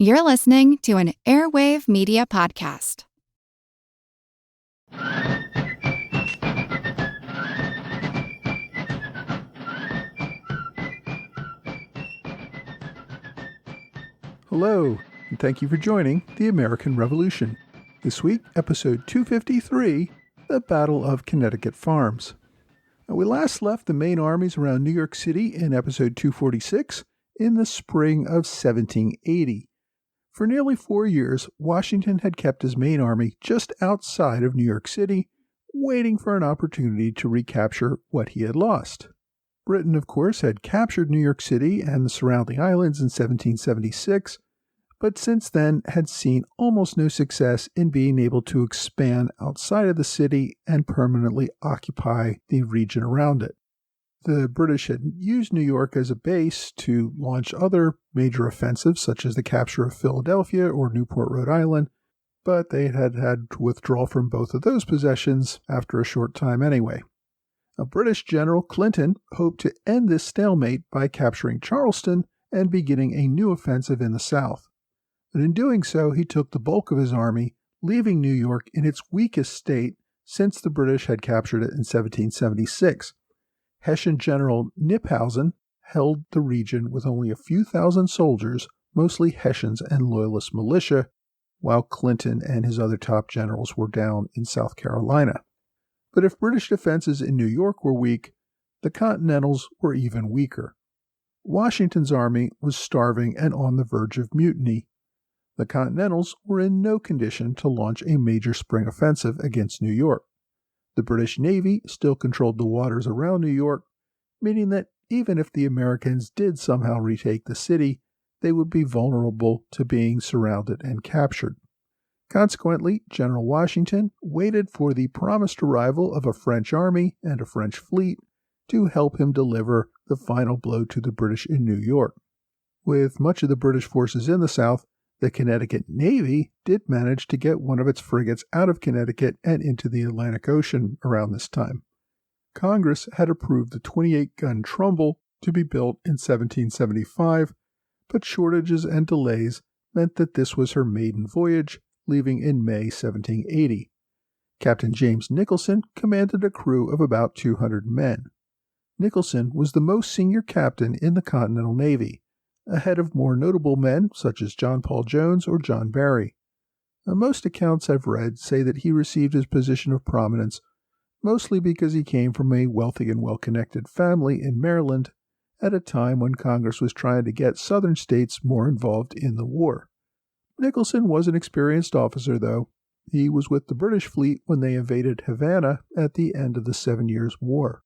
You're listening to an Airwave Media Podcast. Hello, and thank you for joining the American Revolution. This week, episode 253, The Battle of Connecticut Farms. Now, we last left the main armies around New York City in episode 246 in the spring of 1780. For nearly 4 years, Washington had kept his main army just outside of New York City, waiting for an opportunity to recapture what he had lost. Britain, of course, had captured New York City and the surrounding islands in 1776, but since then had seen almost no success in being able to expand outside of the city and permanently occupy the region around it. The British had used New York as a base to launch other major offensives, such as the capture of Philadelphia or Newport, Rhode Island, but they had to withdraw from both of those possessions after a short time anyway. A British General Clinton hoped to end this stalemate by capturing Charleston and beginning a new offensive in the south. But in doing so, he took the bulk of his army, leaving New York in its weakest state since the British had captured it in 1776. Hessian General Knyphausen held the region with only a few thousand soldiers, mostly Hessians and Loyalist militia, while Clinton and his other top generals were down in South Carolina. But if British defenses in New York were weak, the Continentals were even weaker. Washington's army was starving and on the verge of mutiny. The Continentals were in no condition to launch a major spring offensive against New York. The British Navy still controlled the waters around New York, meaning that even if the Americans did somehow retake the city, they would be vulnerable to being surrounded and captured. Consequently, General Washington waited for the promised arrival of a French army and a French fleet to help him deliver the final blow to the British in New York. With much of the British forces in the South, the Connecticut Navy did manage to get one of its frigates out of Connecticut and into the Atlantic Ocean around this time. Congress had approved the 28-gun Trumbull to be built in 1775, but shortages and delays meant that this was her maiden voyage, leaving in May 1780. Captain James Nicholson commanded a crew of about 200 men. Nicholson was the most senior captain in the Continental Navy, ahead of more notable men such as John Paul Jones or John Barry. Most accounts I've read say that he received his position of prominence mostly because he came from a wealthy and well-connected family in Maryland at a time when Congress was trying to get southern states more involved in the war. Nicholson was an experienced officer, though. He was with the British fleet when they invaded Havana at the end of the 7 Years' War.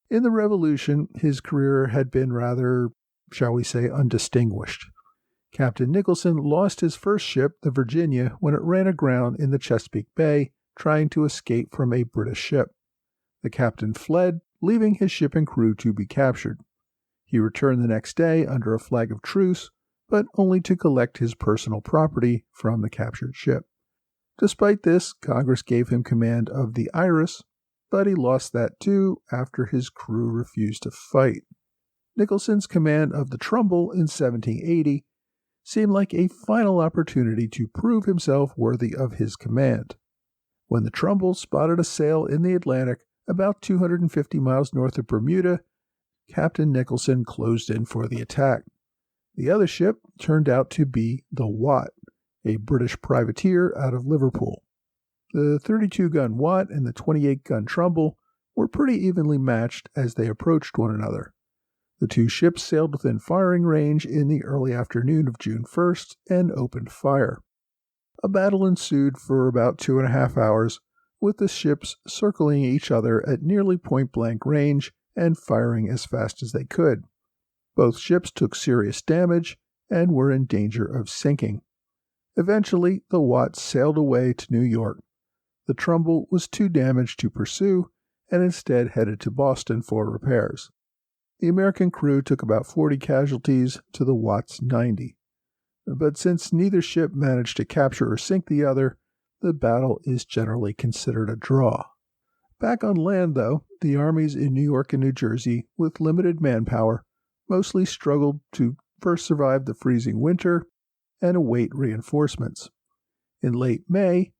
In the Revolution, his career had been rather, shall we say, undistinguished. Captain Nicholson lost his first ship, the Virginia, when it ran aground in the Chesapeake Bay, trying to escape from a British ship. The captain fled, leaving his ship and crew to be captured. He returned the next day under a flag of truce, but only to collect his personal property from the captured ship. Despite this, Congress gave him command of the Iris, but he lost that too after his crew refused to fight. Nicholson's command of the Trumbull in 1780 seemed like a final opportunity to prove himself worthy of his command. When the Trumbull spotted a sail in the Atlantic about 250 miles north of Bermuda, Captain Nicholson closed in for the attack. The other ship turned out to be the Watt, a British privateer out of Liverpool. The 32-gun Watt and the 28-gun Trumbull were pretty evenly matched as they approached one another. The two ships sailed within firing range in the early afternoon of June 1st and opened fire. A battle ensued for about 2.5 hours, with the ships circling each other at nearly point-blank range and firing as fast as they could. Both ships took serious damage and were in danger of sinking. Eventually, the Watt sailed away to New York. The Trumbull was too damaged to pursue and instead headed to Boston for repairs. The American crew took about 40 casualties to the Watt's 90. But since neither ship managed to capture or sink the other, the battle is generally considered a draw. Back on land, though, the armies in New York and New Jersey, with limited manpower, mostly struggled to first survive the freezing winter and await reinforcements. In late May,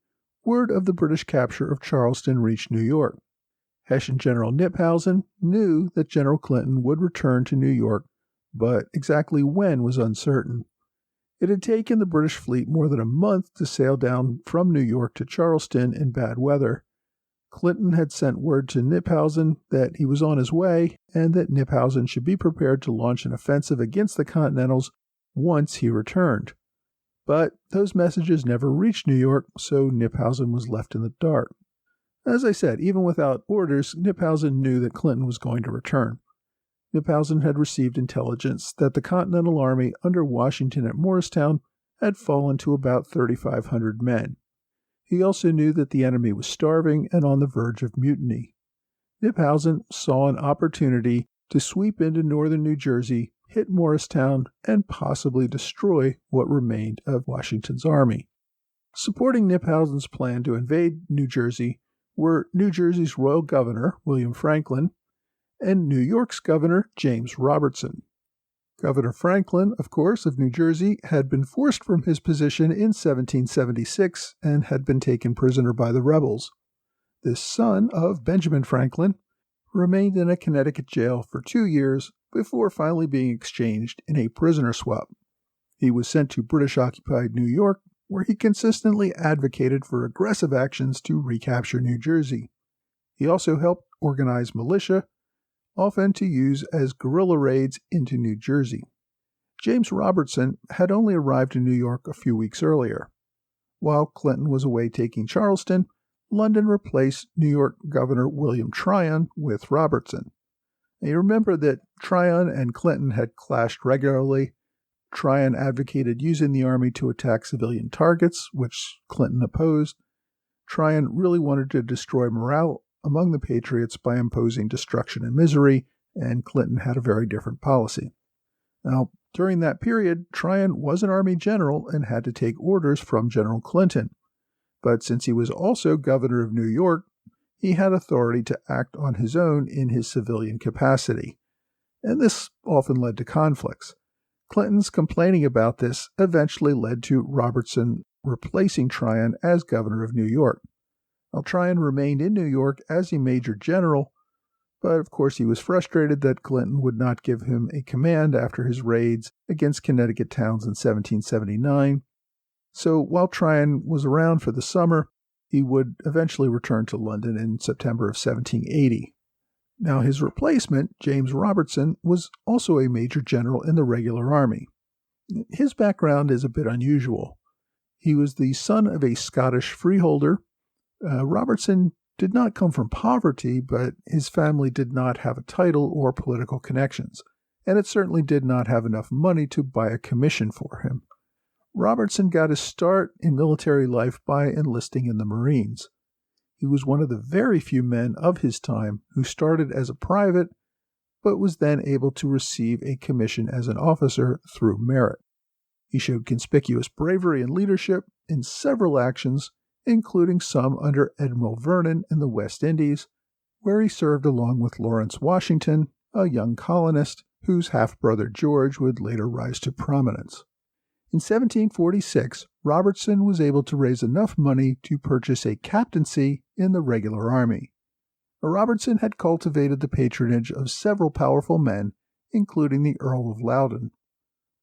word of the British capture of Charleston reached New York. Hessian General Knyphausen knew that General Clinton would return to New York, but exactly when was uncertain. It had taken the British fleet more than a month to sail down from New York to Charleston in bad weather. Clinton had sent word to Knyphausen that he was on his way and that Knyphausen should be prepared to launch an offensive against the Continentals once he returned. But those messages never reached New York, so Knyphausen was left in the dark. As I said, even without orders, Knyphausen knew that Clinton was going to return. Knyphausen had received intelligence that the Continental Army under Washington at Morristown had fallen to about 3,500 men. He also knew that the enemy was starving and on the verge of mutiny. Knyphausen saw an opportunity to sweep into northern New Jersey, hit Morristown, and possibly destroy what remained of Washington's army. Supporting Knyphausen's plan to invade New Jersey were New Jersey's royal governor, William Franklin, and New York's governor, James Robertson. Governor Franklin, of course, of New Jersey, had been forced from his position in 1776 and had been taken prisoner by the rebels. This son of Benjamin Franklin remained in a Connecticut jail for 2 years before finally being exchanged in a prisoner swap. He was sent to British-occupied New York, where he consistently advocated for aggressive actions to recapture New Jersey. He also helped organize militia, often to use as guerrilla raids into New Jersey. James Robertson had only arrived in New York a few weeks earlier. While Clinton was away taking Charleston, London replaced New York Governor William Tryon with Robertson. Now, you remember that Tryon and Clinton had clashed regularly. Tryon advocated using the army to attack civilian targets, which Clinton opposed. Tryon really wanted to destroy morale among the Patriots by imposing destruction and misery, and Clinton had a very different policy. Now, during that period, Tryon was an army general and had to take orders from General Clinton. But since he was also governor of New York, he had authority to act on his own in his civilian capacity. And this often led to conflicts. Clinton's complaining about this eventually led to Robertson replacing Tryon as governor of New York. Now, Tryon remained in New York as a major general, but of course he was frustrated that Clinton would not give him a command after his raids against Connecticut towns in 1779. So while Tryon was around for the summer, he would eventually return to London in September of 1780. Now, his replacement, James Robertson, was also a major general in the regular army. His background is a bit unusual. He was the son of a Scottish freeholder. Robertson did not come from poverty, but his family did not have a title or political connections, and it certainly did not have enough money to buy a commission for him. Robertson got his start in military life by enlisting in the Marines. He was one of the very few men of his time who started as a private, but was then able to receive a commission as an officer through merit. He showed conspicuous bravery and leadership in several actions, including some under Admiral Vernon in the West Indies, where he served along with Lawrence Washington, a young colonist whose half-brother George would later rise to prominence. In 1746, Robertson was able to raise enough money to purchase a captaincy in the regular army. Robertson had cultivated the patronage of several powerful men, including the Earl of Loudon.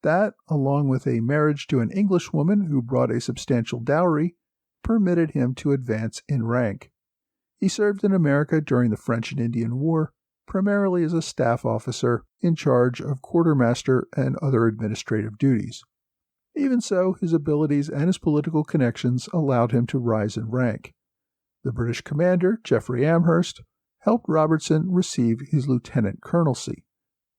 That, along with a marriage to an Englishwoman who brought a substantial dowry, permitted him to advance in rank. He served in America during the French and Indian War, primarily as a staff officer in charge of quartermaster and other administrative duties. Even so, his abilities and his political connections allowed him to rise in rank. The British commander, Geoffrey Amherst, helped Robertson receive his lieutenant colonelcy.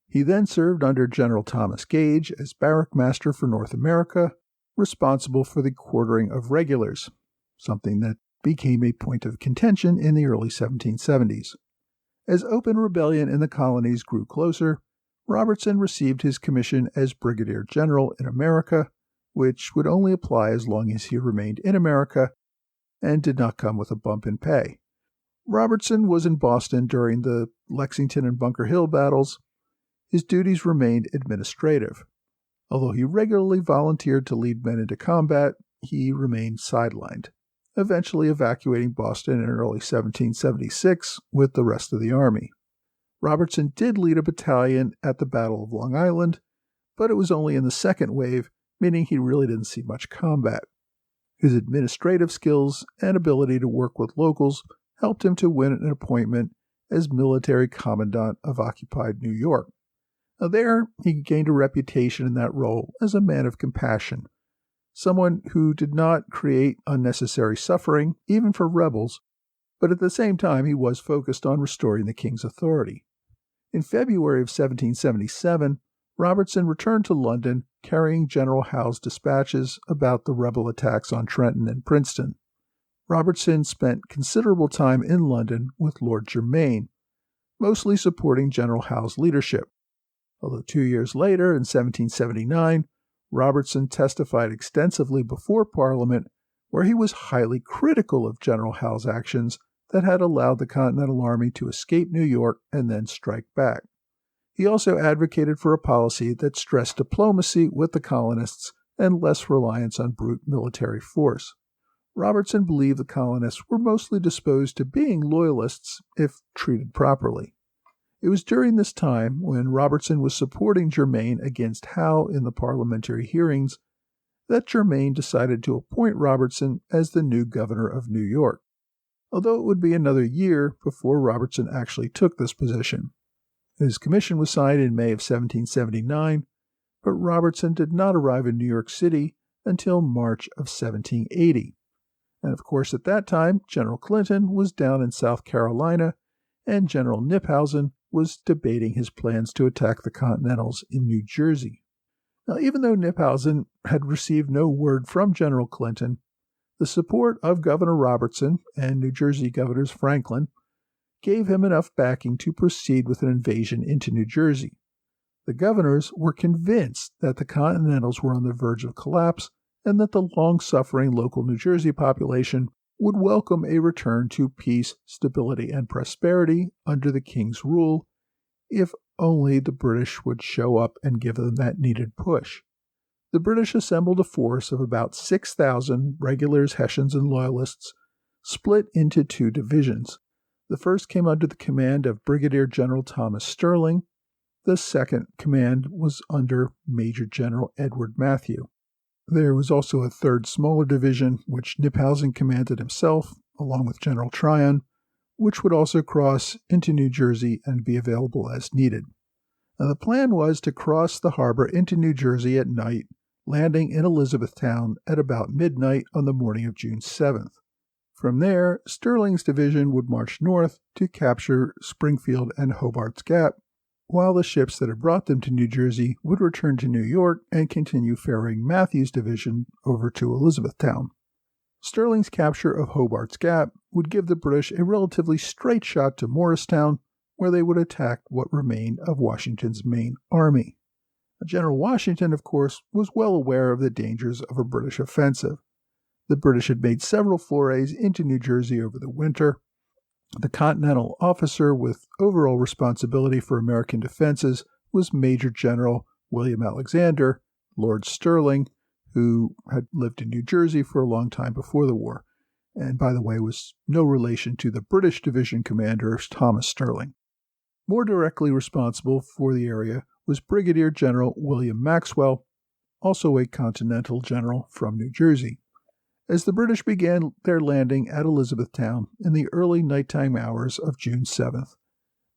He then served under General Thomas Gage as barrack master for North America, responsible for the quartering of regulars, something that became a point of contention in the early 1770s. As open rebellion in the colonies grew closer, Robertson received his commission as brigadier general in America, which would only apply as long as he remained in America and did not come with a bump in pay. Robertson was in Boston during the Lexington and Bunker Hill battles. His duties remained administrative. Although he regularly volunteered to lead men into combat, he remained sidelined, eventually evacuating Boston in early 1776 with the rest of the army. Robertson did lead a battalion at the Battle of Long Island, but it was only in the second wave, meaning he really didn't see much combat. His administrative skills and ability to work with locals helped him to win an appointment as military commandant of occupied New York. There, he gained a reputation in that role as a man of compassion, someone who did not create unnecessary suffering, even for rebels, but at the same time he was focused on restoring the king's authority. In February of 1777, Robertson returned to London carrying General Howe's dispatches about the rebel attacks on Trenton and Princeton. Robertson spent considerable time in London with Lord Germain, mostly supporting General Howe's leadership. Although 2 years later, in 1779, Robertson testified extensively before Parliament, where he was highly critical of General Howe's actions that had allowed the Continental Army to escape New York and then strike back. He also advocated for a policy that stressed diplomacy with the colonists and less reliance on brute military force. Robertson believed the colonists were mostly disposed to being loyalists if treated properly. It was during this time, when Robertson was supporting Germain against Howe in the parliamentary hearings, that Germain decided to appoint Robertson as the new governor of New York, although it would be another year before Robertson actually took this position. His commission was signed in May of 1779, but Robertson did not arrive in New York City until March of 1780. And of course, at that time, General Clinton was down in South Carolina, and General Knyphausen was debating his plans to attack the Continentals in New Jersey. Now, even though Knyphausen had received no word from General Clinton, the support of Governor Robertson and New Jersey Governor Franklin gave him enough backing to proceed with an invasion into New Jersey. The governors were convinced that the Continentals were on the verge of collapse and that the long-suffering local New Jersey population would welcome a return to peace, stability, and prosperity under the king's rule, if only the British would show up and give them that needed push. The British assembled a force of about 6,000 regulars, Hessians, and Loyalists, split into two divisions. The first came under the command of Brigadier General Thomas Sterling. The second command was under Major General Edward Matthew. There was also a third smaller division, which Knyphausen commanded himself, along with General Tryon, which would also cross into New Jersey and be available as needed. Now, the plan was to cross the harbor into New Jersey at night, landing in Elizabethtown at about midnight on the morning of June 7th. From there, Sterling's division would march north to capture Springfield and Hobart's Gap, while the ships that had brought them to New Jersey would return to New York and continue ferrying Matthew's division over to Elizabethtown. Sterling's capture of Hobart's Gap would give the British a relatively straight shot to Morristown, where they would attack what remained of Washington's main army. General Washington, of course, was well aware of the dangers of a British offensive. The British had made several forays into New Jersey over the winter. The Continental officer with overall responsibility for American defenses was Major General William Alexander, Lord Sterling, who had lived in New Jersey for a long time before the war, and by the way was no relation to the British division commander Thomas Sterling. More directly responsible for the area was Brigadier General William Maxwell, also a Continental general from New Jersey. As the British began their landing at Elizabethtown in the early nighttime hours of June 7th,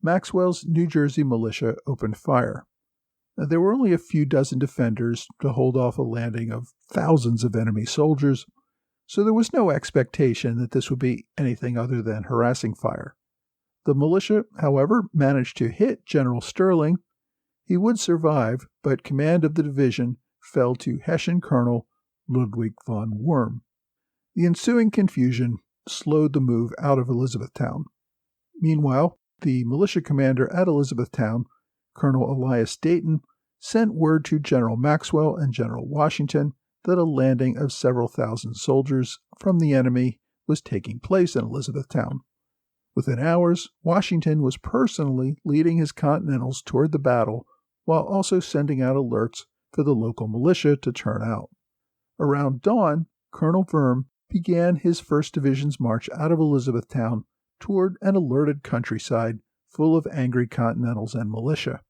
Maxwell's New Jersey militia opened fire. Now, there were only a few dozen defenders to hold off a landing of thousands of enemy soldiers, so there was no expectation that this would be anything other than harassing fire. The militia, however, managed to hit General Sterling. He would survive, but command of the division fell to Hessian Colonel Ludwig von Worm. The ensuing confusion slowed the move out of Elizabethtown. Meanwhile, the militia commander at Elizabethtown, Colonel Elias Dayton, sent word to General Maxwell and General Washington that a landing of several thousand soldiers from the enemy was taking place in Elizabethtown. Within hours, Washington was personally leading his Continentals toward the battle, while also sending out alerts for the local militia to turn out. Around dawn, Colonel Wilhelm began his 1st Division's march out of Elizabethtown toward an alerted countryside full of angry Continentals and militia.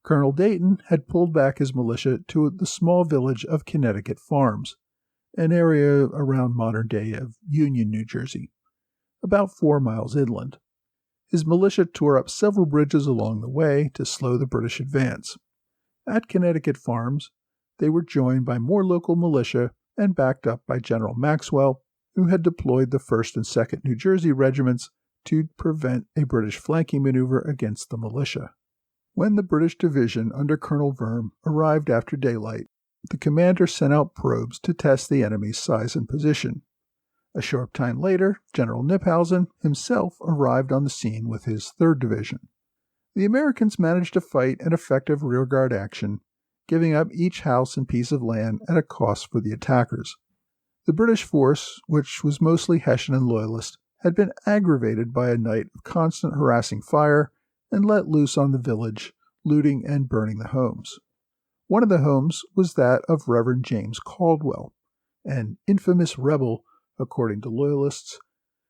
Colonel Dayton had pulled back his militia to the small village of Connecticut Farms, an area around modern day of Union, New Jersey, about 4 miles inland. His militia tore up several bridges along the way to slow the British advance. At Connecticut Farms, they were joined by more local militia and backed up by General Maxwell, who had deployed the 1st and 2nd New Jersey regiments to prevent a British flanking maneuver against the militia. When the British division under Colonel Wilhelm arrived after daylight, the commander sent out probes to test the enemy's size and position. A short time later, General Knyphausen himself arrived on the scene with his 3rd Division. The Americans managed to fight an effective rearguard action, giving up each house and piece of land at a cost for the attackers. The British force, which was mostly Hessian and Loyalist, had been aggravated by a night of constant harassing fire and let loose on the village, looting and burning the homes. One of the homes was that of Reverend James Caldwell, an infamous rebel, according to Loyalists.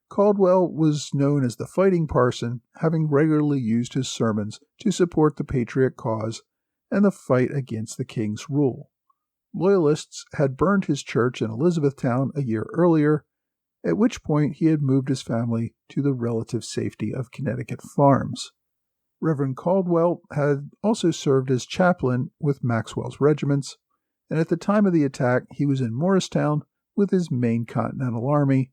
Caldwell was known as the Fighting Parson, having regularly used his sermons to support the patriot cause and the fight against the king's rule. Loyalists had burned his church in Elizabethtown a year earlier, at which point he had moved his family to the relative safety of Connecticut Farms. Reverend Caldwell had also served as chaplain with Maxwell's regiments, and at the time of the attack he was in Morristown with his main Continental Army.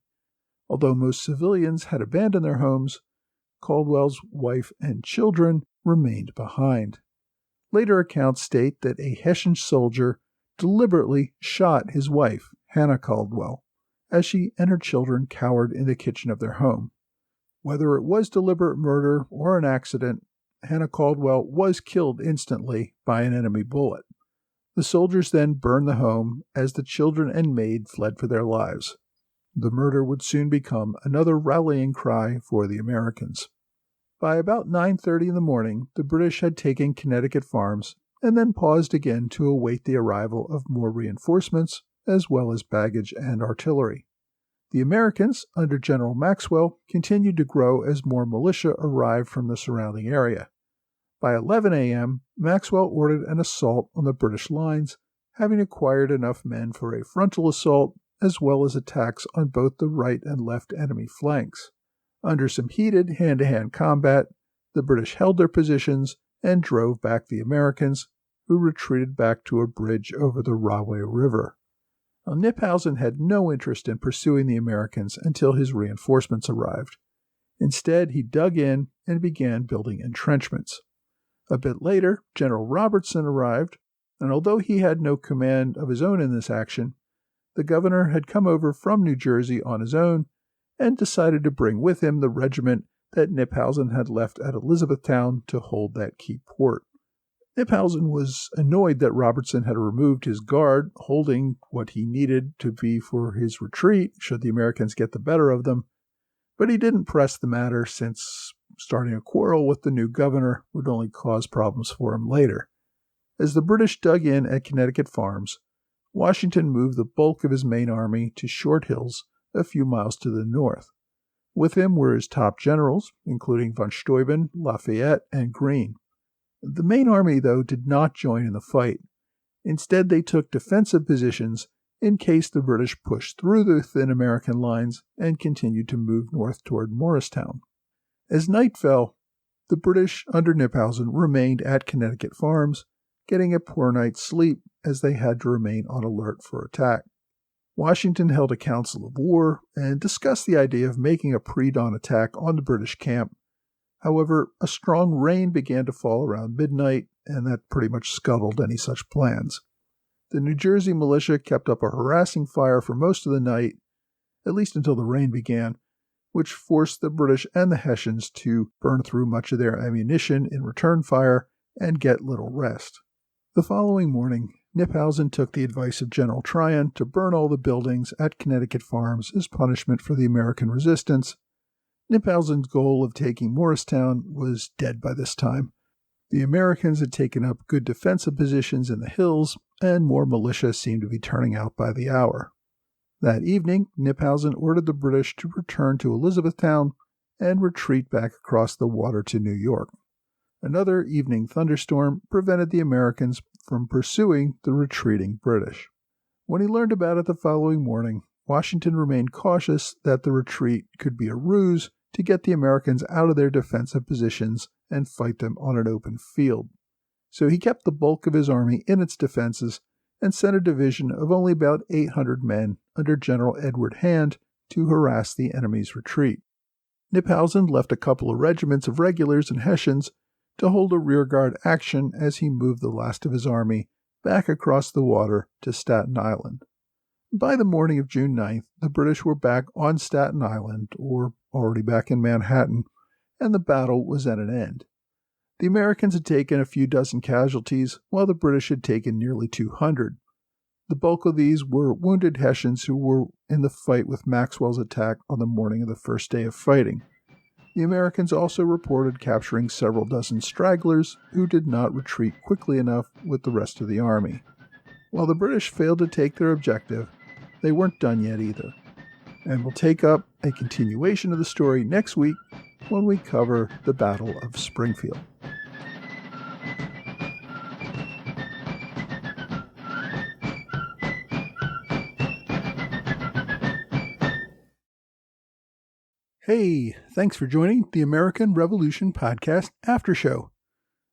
Although most civilians had abandoned their homes, Caldwell's wife and children remained behind. Later accounts state that a Hessian soldier deliberately shot his wife, Hannah Caldwell, as she and her children cowered in the kitchen of their home. Whether it was deliberate murder or an accident, Hannah Caldwell was killed instantly by an enemy bullet. The soldiers then burned the home as the children and maid fled for their lives. The murder would soon become another rallying cry for the Americans. By about 9:30 in the morning, the British had taken Connecticut Farms and then paused again to await the arrival of more reinforcements, as well as baggage and artillery. The Americans, under General Maxwell, continued to grow as more militia arrived from the surrounding area. By 11 a.m., Maxwell ordered an assault on the British lines, having acquired enough men for a frontal assault, as well as attacks on both the right and left enemy flanks. Under some heated hand-to-hand combat, the British held their positions and drove back the Americans, who retreated back to a bridge over the Rahway River. Now, Knyphausen had no interest in pursuing the Americans until his reinforcements arrived. Instead, he dug in and began building entrenchments. A bit later, General Robertson arrived, and although he had no command of his own in this action, the governor had come over from New Jersey on his own and decided to bring with him the regiment that Knyphausen had left at Elizabethtown to hold that key port. Knyphausen was annoyed that Robertson had removed his guard, holding what he needed to be for his retreat should the Americans get the better of them, but he didn't press the matter since starting a quarrel with the new governor would only cause problems for him later. As the British dug in at Connecticut Farms, Washington moved the bulk of his main army to Short Hills, a few miles to the north. With him were his top generals, including von Steuben, Lafayette, and Greene. The main army, though, did not join in the fight. Instead, they took defensive positions in case the British pushed through the thin American lines and continued to move north toward Morristown. As night fell, the British under Knyphausen remained at Connecticut Farms, getting a poor night's sleep as they had to remain on alert for attack. Washington held a council of war and discussed the idea of making a pre-dawn attack on the British camp. However, a strong rain began to fall around midnight, and that pretty much scuttled any such plans. The New Jersey militia kept up a harassing fire for most of the night, at least until the rain began, which forced the British and the Hessians to burn through much of their ammunition in return fire and get little rest. The following morning, Knyphausen took the advice of General Tryon to burn all the buildings at Connecticut Farms as punishment for the American resistance. Knyphausen's goal of taking Morristown was dead by this time. The Americans had taken up good defensive positions in the hills, and more militia seemed to be turning out by the hour. That evening, Knyphausen ordered the British to return to Elizabethtown and retreat back across the water to New York. Another evening thunderstorm prevented the Americans from pursuing the retreating British. When he learned about it the following morning, Washington remained cautious that the retreat could be a ruse to get the Americans out of their defensive positions and fight them on an open field. So he kept the bulk of his army in its defenses and sent a division of only about 800 men under General Edward Hand to harass the enemy's retreat. Knyphausen left a couple of regiments of regulars and Hessians to hold a rearguard action as he moved the last of his army back across the water to Staten Island. By the morning of June 9th, the British were back on Staten Island, or already back in Manhattan, and the battle was at an end. The Americans had taken a few dozen casualties, while the British had taken nearly 200. The bulk of these were wounded Hessians who were in the fight with Maxwell's attack on the morning of the first day of fighting. The Americans also reported capturing several dozen stragglers who did not retreat quickly enough with the rest of the army. While the British failed to take their objective, they weren't done yet either. And we'll take up a continuation of the story next week when we cover the Battle of Springfield. Hey, thanks for joining the American Revolution Podcast After Show.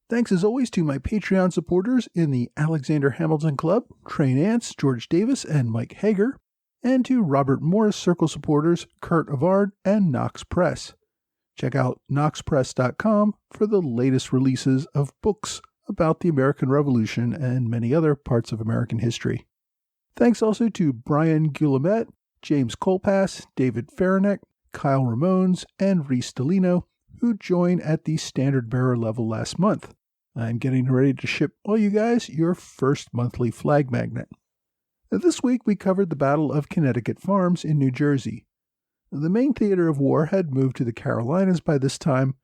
Thanks as always to my Patreon supporters in the Alexander Hamilton Club, Trey Nance, George Davis, and Mike Hager, and to Robert Morris Circle supporters Kurt Avard and Knox Press. Check out knoxpress.com for the latest releases of books about the American Revolution and many other parts of American history. Thanks also to Brian Guillemette, James Colpass, David Faranek, Kyle Ramones, and Reese Delino, who joined at the standard bearer level last month. I'm getting ready to ship all you guys your first monthly flag magnet. This week we covered the Battle of Connecticut Farms in New Jersey. The main theater of war had moved to the Carolinas by this time,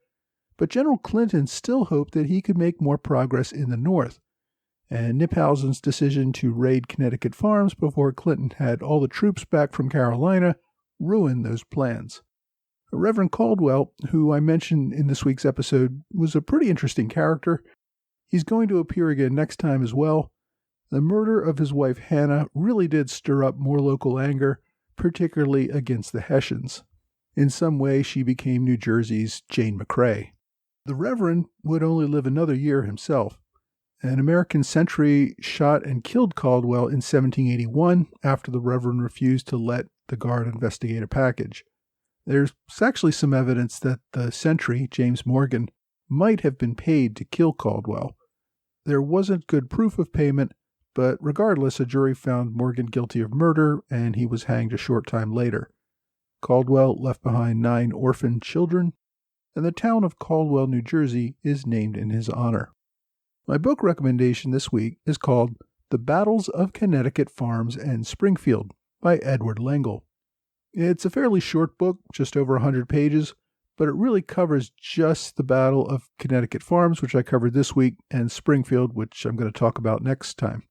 but General Clinton still hoped that he could make more progress in the north, and Knyphausen's decision to raid Connecticut Farms before Clinton had all the troops back from Carolina ruined those plans. Reverend Caldwell, who I mentioned in this week's episode, was a pretty interesting character. He's going to appear again next time as well. The murder of his wife Hannah really did stir up more local anger, particularly against the Hessians. In some way, she became New Jersey's Jane McCrae. The Reverend would only live another year himself. An American sentry shot and killed Caldwell in 1781 after the Reverend refused to let the guard investigate a package. There's actually some evidence that the sentry, James Morgan, might have been paid to kill Caldwell. There wasn't good proof of payment, but regardless, a jury found Morgan guilty of murder, and he was hanged a short time later. Caldwell left behind 9 orphaned children, and the town of Caldwell, New Jersey, is named in his honor. My book recommendation this week is called The Battles of Connecticut Farms and Springfield by Edward Lengel. It's a fairly short book, just over 100 pages, but it really covers just the Battle of Connecticut Farms, which I covered this week, and Springfield, which I'm going to talk about next time.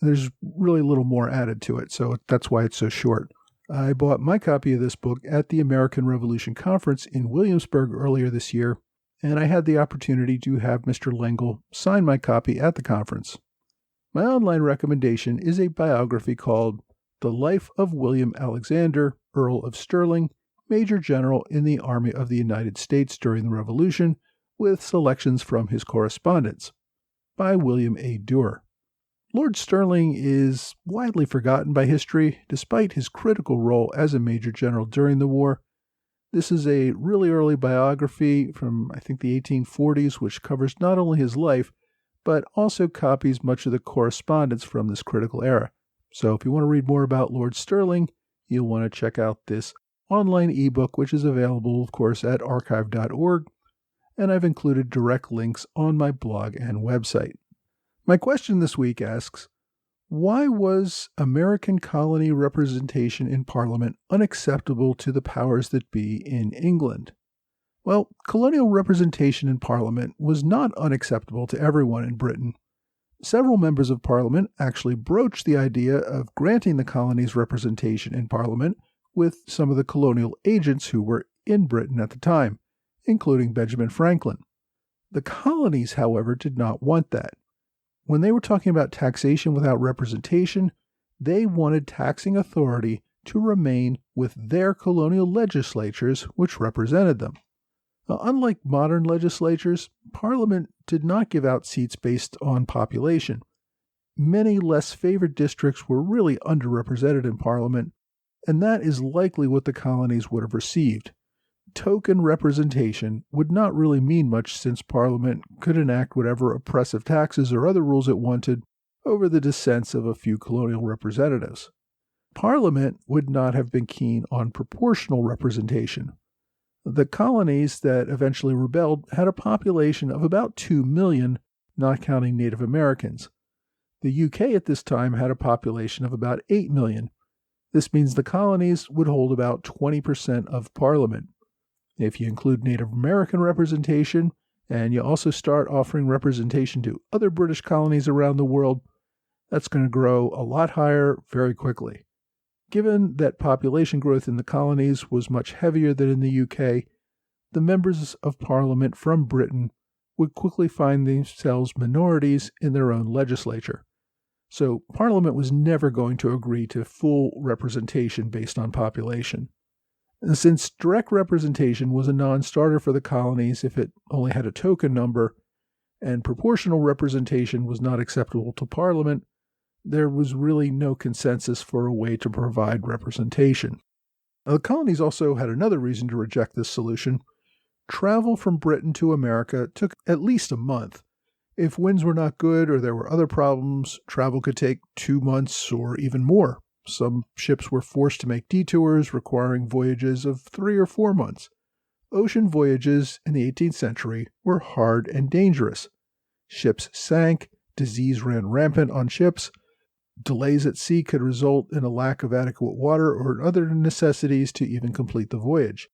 There's really little more added to it, so that's why it's so short. I bought my copy of this book at the American Revolution Conference in Williamsburg earlier this year, and I had the opportunity to have Mr. Lengel sign my copy at the conference. My online recommendation is a biography called The Life of William Alexander, Earl of Stirling, Major General in the Army of the United States during the Revolution, with selections from his correspondence, by William A. Duer. Lord Stirling is widely forgotten by history, despite his critical role as a major general during the war. This is a really early biography from, I think, the 1840s, which covers not only his life, but also copies much of the correspondence from this critical era. So if you want to read more about Lord Stirling, you'll want to check out this online ebook, which is available, of course, at archive.org, and I've included direct links on my blog and website. My question this week asks, why was American colony representation in Parliament unacceptable to the powers that be in England? Well, colonial representation in Parliament was not unacceptable to everyone in Britain. Several members of Parliament actually broached the idea of granting the colonies representation in Parliament with some of the colonial agents who were in Britain at the time, including Benjamin Franklin. The colonies, however, did not want that. When they were talking about taxation without representation, they wanted taxing authority to remain with their colonial legislatures, which represented them. Now, unlike modern legislatures, Parliament did not give out seats based on population. Many less favored districts were really underrepresented in Parliament, and that is likely what the colonies would have received. Token representation would not really mean much since Parliament could enact whatever oppressive taxes or other rules it wanted over the dissents of a few colonial representatives. Parliament would not have been keen on proportional representation. The colonies that eventually rebelled had a population of about 2 million, not counting Native Americans. The UK at this time had a population of about 8 million. This means the colonies would hold about 20% of Parliament. If you include Native American representation, and you also start offering representation to other British colonies around the world, that's going to grow a lot higher very quickly. Given that population growth in the colonies was much heavier than in the UK, the members of Parliament from Britain would quickly find themselves minorities in their own legislature. So Parliament was never going to agree to full representation based on population. And since direct representation was a non-starter for the colonies if it only had a token number, and proportional representation was not acceptable to Parliament, there was really no consensus for a way to provide representation. Now, the colonies also had another reason to reject this solution. Travel from Britain to America took at least a month. If winds were not good or there were other problems, travel could take 2 months or even more. Some ships were forced to make detours, requiring voyages of 3 or 4 months. Ocean voyages in the 18th century were hard and dangerous. Ships sank, disease ran rampant on ships, delays at sea could result in a lack of adequate water or other necessities to even complete the voyage.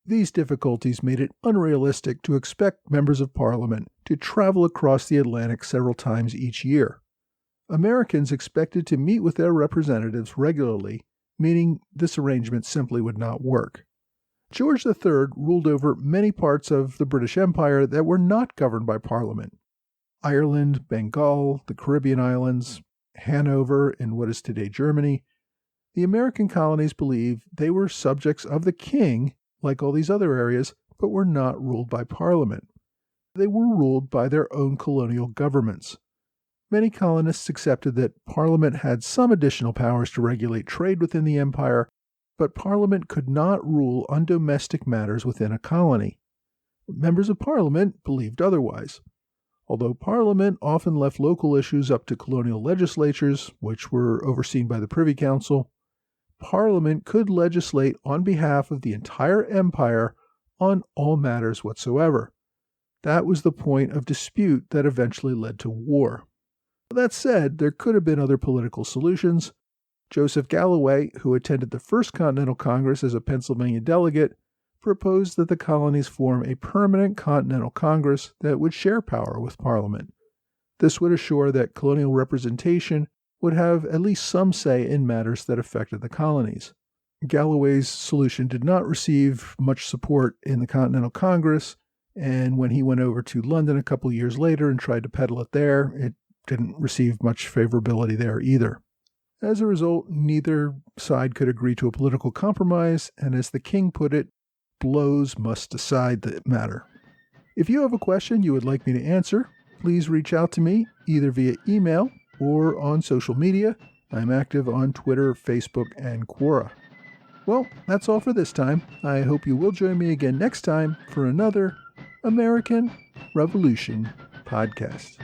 These difficulties made it unrealistic to expect members of Parliament to travel across the Atlantic several times each year. Americans expected to meet with their representatives regularly, meaning this arrangement simply would not work. George III ruled over many parts of the British Empire that were not governed by Parliament. Ireland, Bengal, the Caribbean islands, Hanover in what is today Germany. The American colonies believed they were subjects of the king, like all these other areas, but were not ruled by Parliament. They were ruled by their own colonial governments. Many colonists accepted that Parliament had some additional powers to regulate trade within the empire, but Parliament could not rule on domestic matters within a colony. Members of Parliament believed otherwise. Although Parliament often left local issues up to colonial legislatures, which were overseen by the Privy Council, Parliament could legislate on behalf of the entire empire on all matters whatsoever. That was the point of dispute that eventually led to war. That said, there could have been other political solutions. Joseph Galloway, who attended the First Continental Congress as a Pennsylvania delegate, proposed that the colonies form a permanent Continental Congress that would share power with Parliament. This would assure that colonial representation would have at least some say in matters that affected the colonies. Galloway's solution did not receive much support in the Continental Congress, and when he went over to London a couple years later and tried to peddle it there, it didn't receive much favorability there either. As a result, neither side could agree to a political compromise, and as the king put it, blows must decide the matter. If you have a question you would like me to answer, please reach out to me either via email or on social media. I'm active on Twitter, Facebook, and Quora. Well, that's all for this time. I hope you will join me again next time for another American Revolution podcast.